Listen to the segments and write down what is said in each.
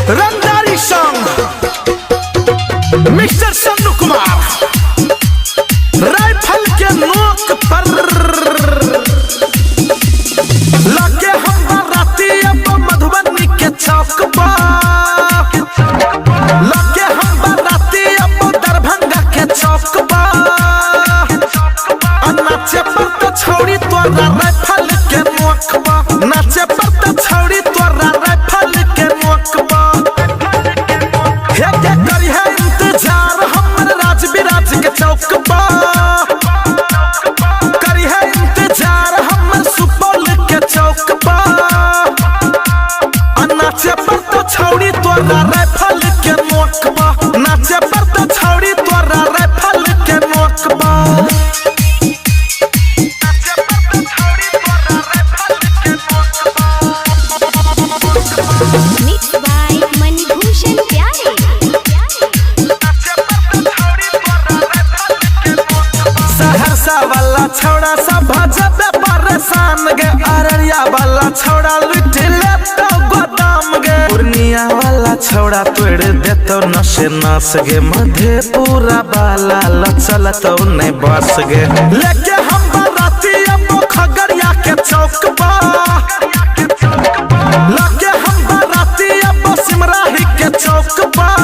Rangari song mister Sannu Kumar rifle के नोक पर लगे हम राती अब मधुबनी के चौक पर लगे हम राती अब दरभंगा के चौक पर नाचे पर तो छोड़ी तोरा राइफल के नोक पर नाचे पर तो छोड़ी तोरा राइफल के नोक पर हे के करी है इंतजार हमर राज विराज के चौक पर करी है इंतजार हमर सुपौल के चौक पर नाचे पर तो छोड़ी तोरा राइफल के नोक पर नाचे पर तो छोड़ी तोरा राइफल के नोक पर वाला छोड़ा सब भजबे परेशान गे अररिया वाला छोड़ा लुट ले तो गोदाम गे पूर्णिया वाला छोड़ा तोड़ दे तो नशे नास गे मधेपुरा वाला लचल तो नहीं बस गे लेके हम बाराती अब खगड़िया के चौक पर लगे हम बाराती अब सिमराही के चौक पर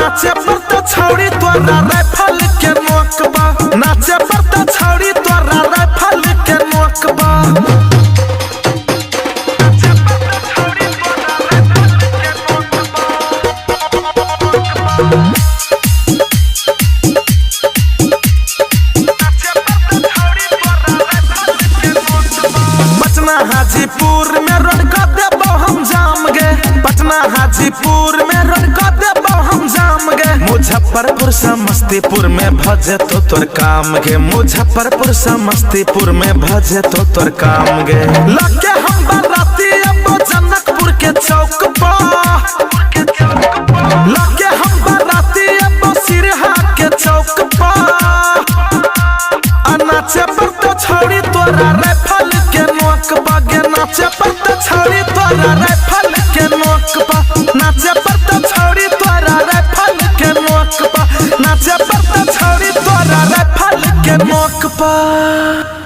नाचे पर तो छोड़ी तोरा राइफल के नोक पर नाचे पर तो छोड़ी तोरा राइफल के नोक पर पटना हाजीपुर में रोड का देबो हम जाम गे पटना हाजीपुर में रोड का देबो हम जाम गे मुजफ्फरपुर समस्तीपुर में भजे तो तोर काम गे मुजफ्फरपुर समस्तीपुर में भजे तो तोर काम गे लगे हम बाराती अब जनकपुर के चौक पर लगे हम बाराती अब सिरहा के चौक पर नाचे पर तो छोड़ी तोरा राइफल के नोक पर गे नाचे पर तो छोड़ी तोरा राइफल के नोक पर नाचे पर तो छोड़ी तोरा राइफल के नोक पर नाचे पर तो छोड़ी तोरा राइफल के नोक पर।